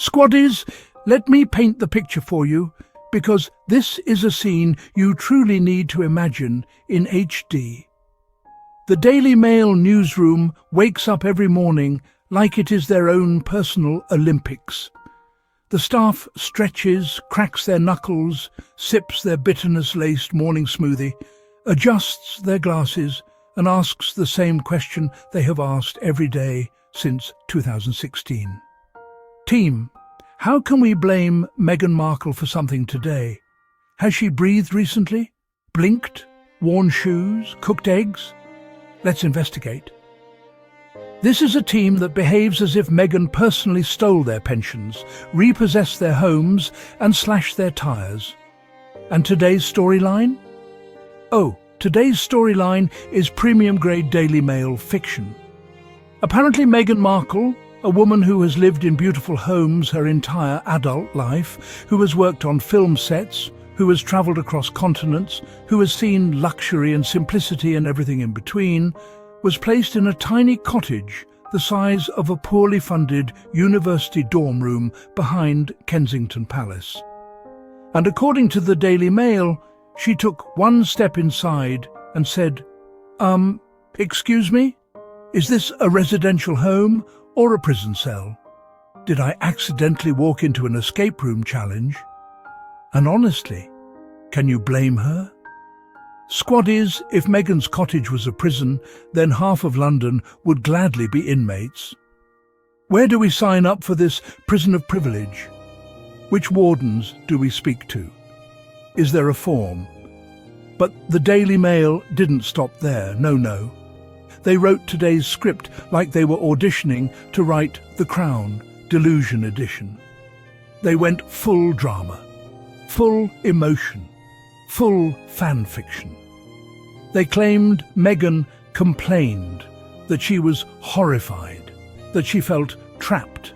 Squaddies, let me paint the picture for you, because this is a scene you truly need to imagine in HD. The Daily Mail newsroom wakes up every morning like it is their own personal Olympics. The staff stretches, cracks their knuckles, sips their bitterness-laced morning smoothie, adjusts their glasses and asks the same question they have asked every day since 2016. Team, how can we blame Meghan Markle for something today? Has she breathed recently? Blinked? Worn shoes? Cooked eggs? Let's investigate. This is a team that behaves as if Meghan personally stole their pensions, repossessed their homes and slashed their tyres. And today's storyline? Oh, today's storyline is premium-grade Daily Mail fiction. Apparently Meghan Markle, a woman who has lived in beautiful homes her entire adult life, who has worked on film sets, who has travelled across continents, who has seen luxury and simplicity and everything in between, was placed in a tiny cottage the size of a poorly funded university dorm room behind Kensington Palace. And according to the Daily Mail, she took one step inside and said, excuse me? Is this a residential home or a prison cell? Did I accidentally walk into an escape room challenge? And honestly, can you blame her? Squaddies, if Meghan's cottage was a prison, then half of London would gladly be inmates. Where do we sign up for this prison of privilege? Which wardens do we speak to? Is there a form? But the Daily Mail didn't stop there, no. They wrote today's script like they were auditioning to write The Crown, Delusion Edition. They went full drama, full emotion, full fan fiction. They claimed Meghan complained, that she was horrified, that she felt trapped.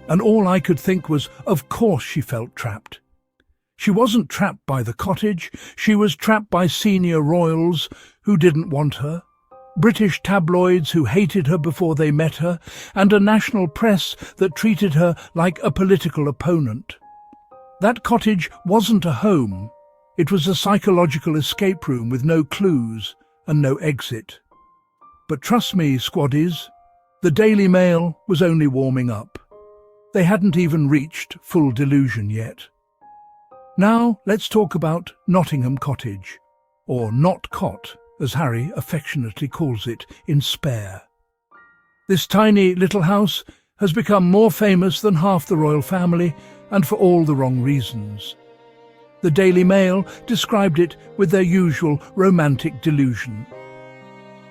And all I could think was, of course she felt trapped. She wasn't trapped by the cottage, she was trapped by senior royals who didn't want her, British tabloids who hated her before they met her, and a national press that treated her like a political opponent. That cottage wasn't a home. It was a psychological escape room with no clues and no exit. But trust me, squaddies, the Daily Mail was only warming up. They hadn't even reached full delusion yet. Now let's talk about Nottingham Cottage, or Not Cot, as Harry affectionately calls it in Spare. This tiny little house has become more famous than half the royal family, and for all the wrong reasons. The Daily Mail described it with their usual romantic delusion.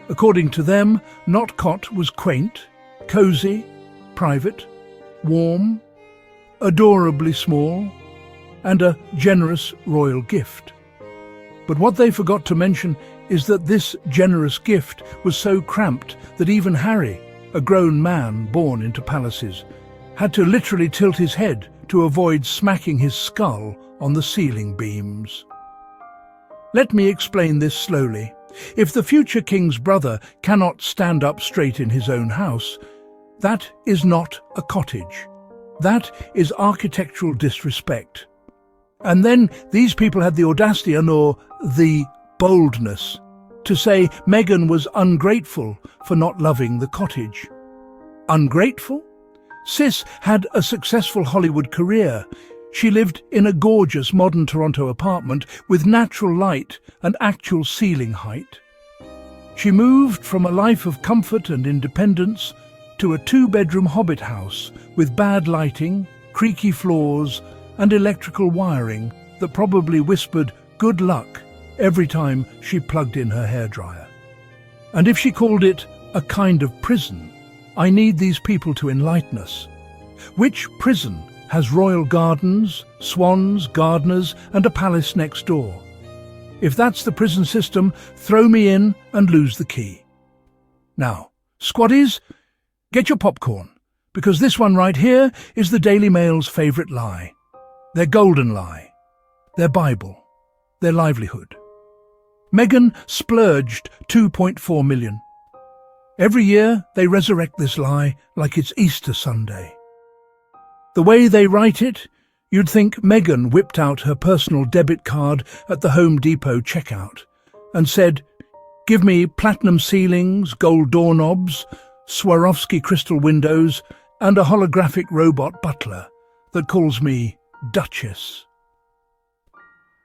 According to them, Not Cot was quaint, cosy, private, warm, adorably small, and a generous royal gift. But what they forgot to mention is that this generous gift was so cramped that even Harry, a grown man born into palaces, had to literally tilt his head to avoid smacking his skull on the ceiling beams. Let me explain this slowly. If the future king's brother cannot stand up straight in his own house, that is not a cottage. That is architectural disrespect. And then these people had the audacity or the boldness to say Meghan was ungrateful for not loving the cottage. Ungrateful? Sis had a successful Hollywood career. She lived in a gorgeous modern Toronto apartment with natural light and actual ceiling height. She moved from a life of comfort and independence to a two-bedroom hobbit house with bad lighting, creaky floors and electrical wiring that probably whispered good luck every time she plugged in her hairdryer. And if she called it a kind of prison, I need these people to enlighten us. Which prison has royal gardens, swans, gardeners and a palace next door? If that's the prison system, throw me in and lose the key. Now, squaddies, get your popcorn, because this one right here is the Daily Mail's favourite lie. Their golden lie. Their Bible. Their livelihood. Meghan splurged 2.4 million. Every year they resurrect this lie like it's Easter Sunday. The way they write it, you'd think Meghan whipped out her personal debit card at the Home Depot checkout and said, "Give me platinum ceilings, gold doorknobs, Swarovski crystal windows, and a holographic robot butler that calls me Duchess."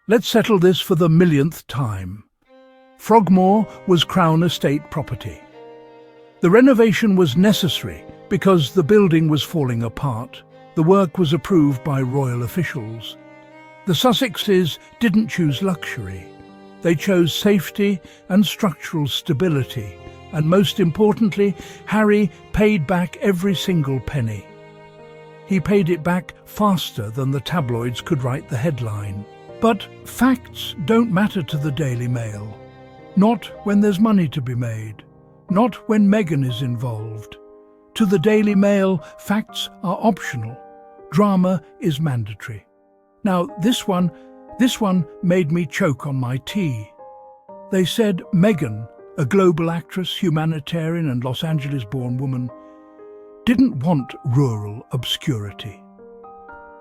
Let's settle this for the millionth time. Frogmore was Crown Estate property. The renovation was necessary because the building was falling apart. The work was approved by royal officials. The Sussexes didn't choose luxury. They chose safety and structural stability, and most importantly, Harry paid back every single penny. He paid it back faster than the tabloids could write the headline. But facts don't matter to the Daily Mail. Not when there's money to be made. Not when Meghan is involved. To the Daily Mail, facts are optional. Drama is mandatory. Now, this one made me choke on my tea. They said Meghan, a global actress, humanitarian and Los Angeles-born woman, didn't want rural obscurity.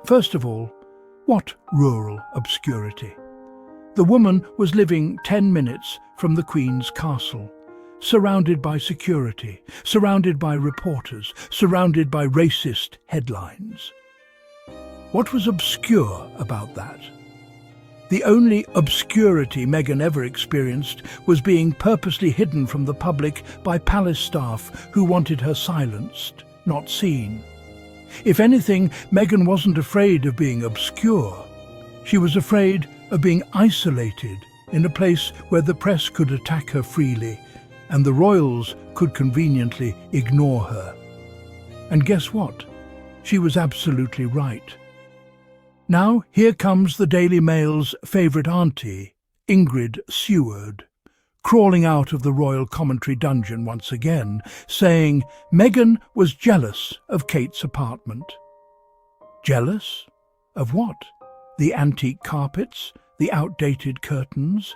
First of all, what rural obscurity? The woman was living 10 minutes from the Queen's castle, surrounded by security, surrounded by reporters, surrounded by racist headlines. What was obscure about that? The only obscurity Meghan ever experienced was being purposely hidden from the public by palace staff who wanted her silenced, not seen. If anything, Meghan wasn't afraid of being obscure. She was afraid of being isolated in a place where the press could attack her freely and the royals could conveniently ignore her. And guess what? She was absolutely right. Now here comes the Daily Mail's favourite auntie, Ingrid Seward, crawling out of the royal commentary dungeon once again, saying Meghan was jealous of Kate's apartment. Jealous? Of what? The antique carpets, the outdated curtains,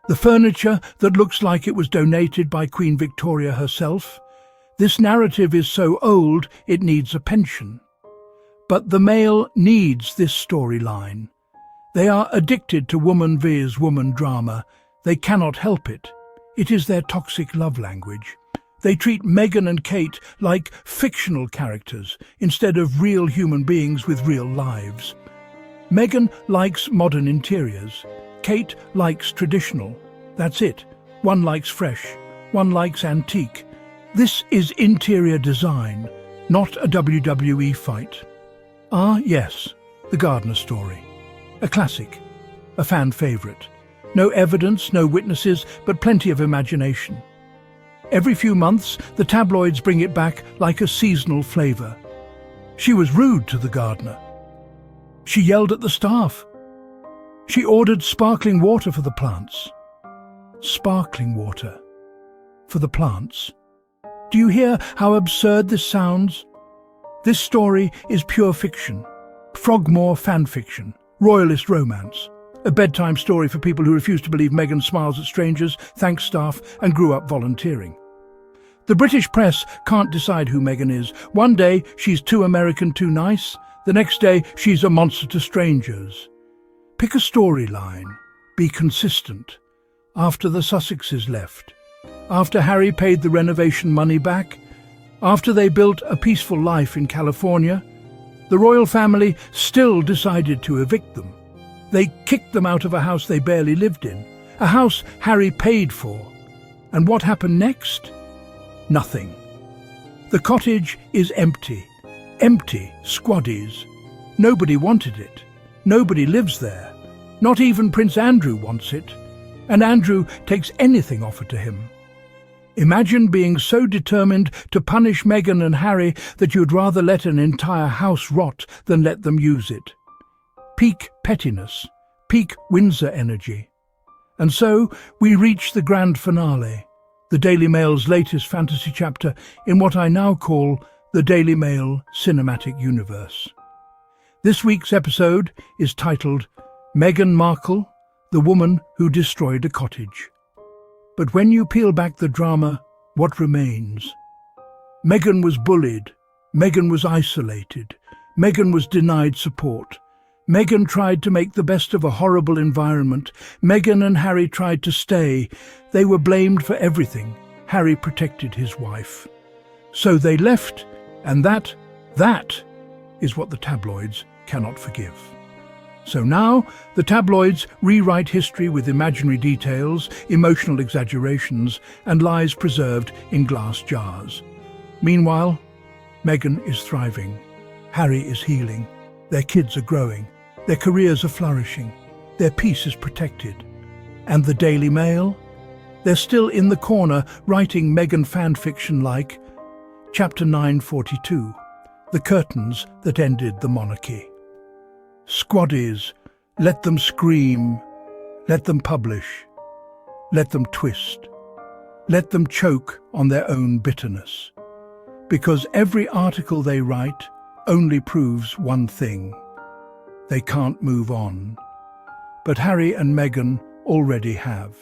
the furniture that looks like it was donated by Queen Victoria herself? This narrative is so old it needs a pension. But the Mail needs this storyline. They are addicted to woman vs woman drama. They cannot help it. It is their toxic love language. They treat Meghan and Kate like fictional characters instead of real human beings with real lives. Meghan likes modern interiors. Kate likes traditional. That's it. One likes fresh. One likes antique. This is interior design, not a WWE fight. Ah, yes, The Gardener Story. A classic, a fan favourite. No evidence, no witnesses, but plenty of imagination. Every few months, the tabloids bring it back like a seasonal flavour. She was rude to the gardener. She yelled at the staff. She ordered sparkling water for the plants. Sparkling water for the plants. Do you hear how absurd this sounds? This story is pure fiction, Frogmore fan fiction, royalist romance, a bedtime story for people who refuse to believe Meghan smiles at strangers, thanks staff, and grew up volunteering. The British press can't decide who Meghan is. One day she's too American, too nice. The next day she's a monster to strangers. Pick a storyline. Be consistent. After the Sussexes left, after Harry paid the renovation money back, after they built a peaceful life in California, the royal family still decided to evict them. They kicked them out of a house they barely lived in, a house Harry paid for. And what happened next? Nothing. The cottage is empty. Empty, squaddies. Nobody wanted it. Nobody lives there. Not even Prince Andrew wants it. And Andrew takes anything offered to him. Imagine being so determined to punish Meghan and Harry that you'd rather let an entire house rot than let them use it. Peak pettiness, peak Windsor energy. And so we reach the grand finale, the Daily Mail's latest fantasy chapter in what I now call the Daily Mail Cinematic Universe. This week's episode is titled Meghan Markle, the Woman Who Destroyed a Cottage. But when you peel back the drama, what remains? Meghan was bullied. Meghan was isolated. Meghan was denied support. Meghan tried to make the best of a horrible environment. Meghan and Harry tried to stay. They were blamed for everything. Harry protected his wife. So they left, and that is what the tabloids cannot forgive. So now, the tabloids rewrite history with imaginary details, emotional exaggerations, and lies preserved in glass jars. Meanwhile, Meghan is thriving. Harry is healing. Their kids are growing. Their careers are flourishing. Their peace is protected. And the Daily Mail? They're still in the corner writing Meghan fan fiction like Chapter 942, The Curtains That Ended the Monarchy. Squaddies, let them scream, let them publish, let them twist, let them choke on their own bitterness. Because every article they write only proves one thing: they can't move on. But Harry and Meghan already have.